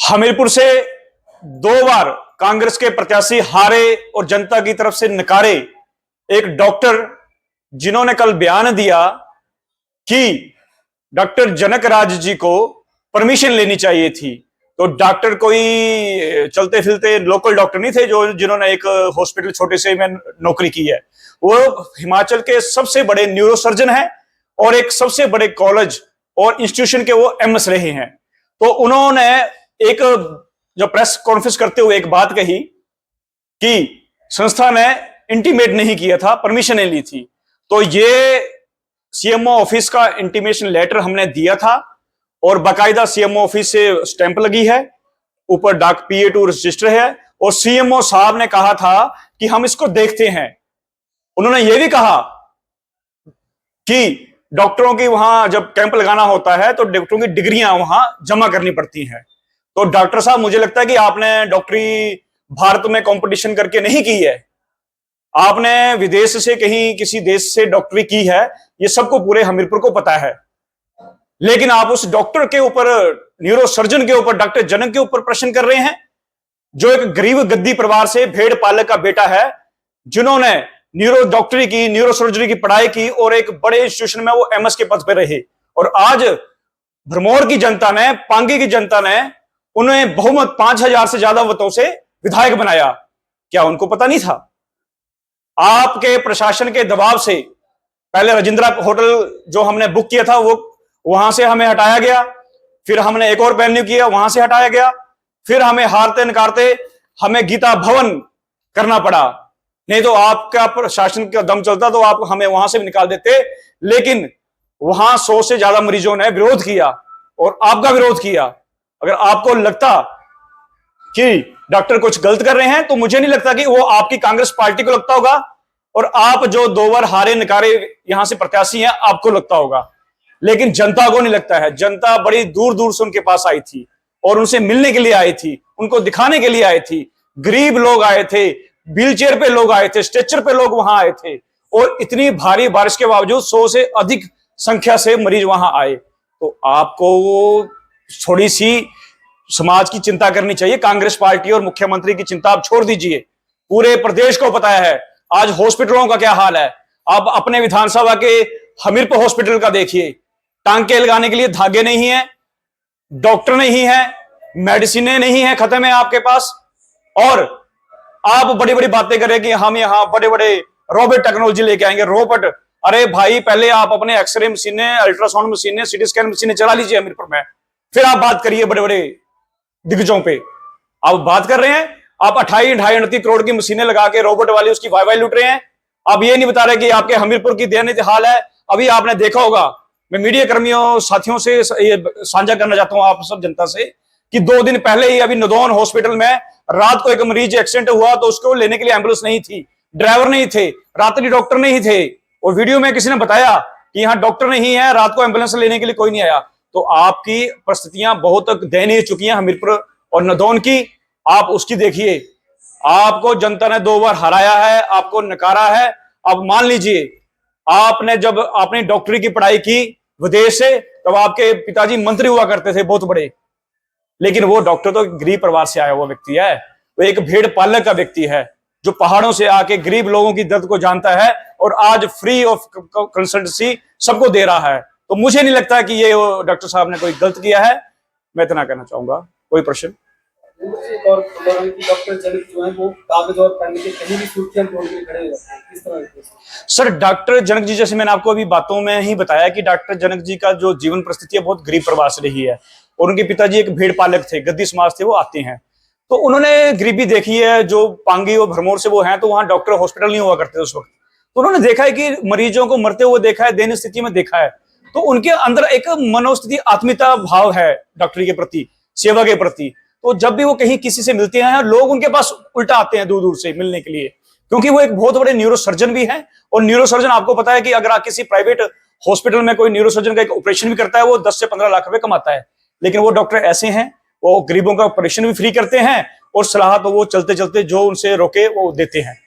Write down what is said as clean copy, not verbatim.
हमीरपुर से 2 बार कांग्रेस के प्रत्याशी हारे और जनता की तरफ से नकारे एक डॉक्टर, जिन्होंने कल बयान दिया कि डॉक्टर जनक राज जी को परमिशन लेनी चाहिए थी। तो डॉक्टर कोई चलते फिरते लोकल डॉक्टर नहीं थे जो जिन्होंने एक हॉस्पिटल छोटे से में नौकरी की है। वो हिमाचल के सबसे बड़े न्यूरोसर्जन हैं और एक सबसे बड़े कॉलेज और इंस्टीट्यूशन के वो एमएस रहे हैं। तो उन्होंने एक जो प्रेस कॉन्फ्रेंस करते हुए एक बात कही कि संस्था ने इंटीमेट नहीं किया था, परमिशन नहीं ली थी। तो ये सीएमओ ऑफिस का इंटीमेशन लेटर हमने दिया था और बाकायदा सीएमओ ऑफिस से स्टैंप लगी है, ऊपर डाक PA2 रजिस्टर है और सीएमओ साहब ने कहा था कि हम इसको देखते हैं। उन्होंने यह भी कहा कि डॉक्टरों की वहां जब कैंप लगाना होता है तो डॉक्टरों की डिग्रियां वहां जमा करनी पड़ती हैं। तो डॉक्टर साहब, मुझे लगता है कि आपने डॉक्टरी भारत में कंपटीशन करके नहीं की है, आपने विदेश से कहीं किसी देश से डॉक्टरी की है, ये सबको पूरे हमीरपुर को पता है। लेकिन आप उस डॉक्टर के ऊपर, न्यूरोसर्जन के ऊपर, डॉक्टर जनक के ऊपर प्रश्न कर रहे हैं, जो एक गरीब गद्दी परिवार से भेड़ पालक का बेटा है, जिन्होंने न्यूरो डॉक्टरी की, न्यूरोसर्जरी की पढ़ाई की और एक बड़े इंस्टीट्यूशन में वो एमएस के पद पर रहे। और आज भरमौर की जनता ने, पांगी की जनता ने उन्हें बहुमत 5000 से ज्यादा वोटों से विधायक बनाया। क्या उनको पता नहीं था? आपके प्रशासन के दबाव से पहले राजेंद्रा होटल जो हमने बुक किया था वो वहां से हमें हटाया गया, फिर हमने एक और वेन्यू किया, वहां से हटाया गया, फिर हमें हारते नकारते हमें गीता भवन करना पड़ा। नहीं तो आपका प्रशासन का दम चलता तो आप हमें वहां से भी निकाल देते। लेकिन वहां 100 से ज्यादा मरीजों ने विरोध किया और आपका विरोध किया। अगर आपको लगता कि डॉक्टर कुछ गलत कर रहे हैं तो मुझे नहीं लगता कि वो आपकी कांग्रेस पार्टी को लगता होगा और आप जो 2 बार हारे नकारे यहां से प्रत्याशी हैं आपको लगता होगा, लेकिन जनता को नहीं लगता है। जनता बड़ी दूर दूर से उनके पास आई थी और उनसे मिलने के लिए आई थी, उनको दिखाने के लिए आई थी। गरीब लोग आए थे, व्हीलचेयर पे लोग आए थे, स्ट्रेचर पे लोग वहां आए थे और इतनी भारी बारिश के बावजूद 100 से अधिक संख्या से मरीज वहां आए। तो आपको थोड़ी सी समाज की चिंता करनी चाहिए। कांग्रेस पार्टी और मुख्यमंत्री की चिंता आप छोड़ दीजिए, पूरे प्रदेश को पता है आज हॉस्पिटलों का क्या हाल है। आप अपने विधानसभा के हमीरपुर हॉस्पिटल का देखिए, टांके लगाने के लिए धागे नहीं है, डॉक्टर नहीं है, मेडिसिनें नहीं है, खत्म है आपके पास। और आप बड़ी बड़ी बातें करें कि हम यहां बड़े बड़े रोबोट टेक्नोलॉजी लेके आएंगे। रोबोट, अरे भाई पहले आप अपने एक्सरे मशीनें, अल्ट्रासाउंड मशीनें, सीटी स्कैन मशीनें चला लीजिए हमीरपुर में, फिर आप बात करिए बड़े बड़े दिग्गजों पे। आप बात कर रहे हैं, आप 28-29 करोड़ की मशीनें लगा के रोबोट वाली उसकी वाई लूट रहे हैं। आप ये नहीं बता रहे कि आपके हमीरपुर की दयनीय हाल है। अभी आपने देखा होगा, मैं मीडिया कर्मियों साथियों से ये साझा करना चाहता हूं आप सब जनता से, कि 2 दिन पहले ही अभी नदौन हॉस्पिटल में रात को एक मरीज एक्सीडेंट हुआ तो उसको लेने के लिए एम्बुलेंस नहीं थी, ड्राइवर नहीं थे, रात्रि डॉक्टर नहीं थे और वीडियो में किसी ने बताया कि यहाँ डॉक्टर नहीं है, रात को एम्बुलेंस लेने के लिए कोई नहीं आया। तो आपकी परिस्थितियां बहुत दयनीय चुकी हैं हमीरपुर और नदौन की। आप उसकी देखिए, आपको जनता ने 2 बार हराया है, आपको नकारा है। अब मान लीजिए, आपने जब अपनी डॉक्टरी की पढ़ाई की विदेश से, तब आपके पिताजी मंत्री हुआ करते थे बहुत बड़े, लेकिन वो डॉक्टर तो गरीब परिवार से आया हुआ व्यक्ति है। वो एक भेड़ पालक का व्यक्ति है जो पहाड़ों से आके गरीब लोगों की दर्द को जानता है और आज फ्री ऑफ कंसल्टेंसी सबको दे रहा है। तो मुझे नहीं लगता कि ये डॉक्टर साहब ने कोई गलत किया है। मैं इतना कहना चाहूंगा। कोई प्रश्न? एक और डॉक्टर जनक जो है वो कागज और पेन के कहीं भी सुर्खियां ढूंढ के खड़े हो जाते हैं, किस तरह से? सर, डॉक्टर जनक जी, जैसे मैंने आपको अभी बातों में ही बताया कि डॉक्टर जनक जी का जो जीवन परिस्थिति है बहुत गरीब परिवार से रही है और उनके पिताजी एक भेड़ पालक थे, गद्दी समाज थे, वो आते हैं। तो उन्होंने गरीबी देखी है, जो पांगी और भरमौर से वो हैं, तो वहां डॉक्टर हॉस्पिटल नहीं हुआ करते थे उस वक्त। तो उन्होंने देखा है कि मरीजों को मरते हुए देखा है, दयनीय स्थिति में देखा है। तो उनके अंदर एक मनोस्थिति, आत्मीयता भाव है डॉक्टरी के प्रति, सेवा के प्रति। तो जब भी वो कहीं किसी से मिलते हैं, लोग उनके पास उल्टा आते हैं दूर दूर से मिलने के लिए, क्योंकि वो एक बहुत बड़े न्यूरोसर्जन भी हैं। और न्यूरोसर्जन, आपको पता है कि अगर आप किसी प्राइवेट हॉस्पिटल में कोई न्यूरोसर्जन का एक ऑपरेशन भी करता है, वो 10 से 15 लाख रुपए कमाता है। लेकिन वो डॉक्टर ऐसे हैं, वो गरीबों का ऑपरेशन भी फ्री करते हैं और सलाह तो वो चलते चलते जो उनसे रोके वो देते हैं।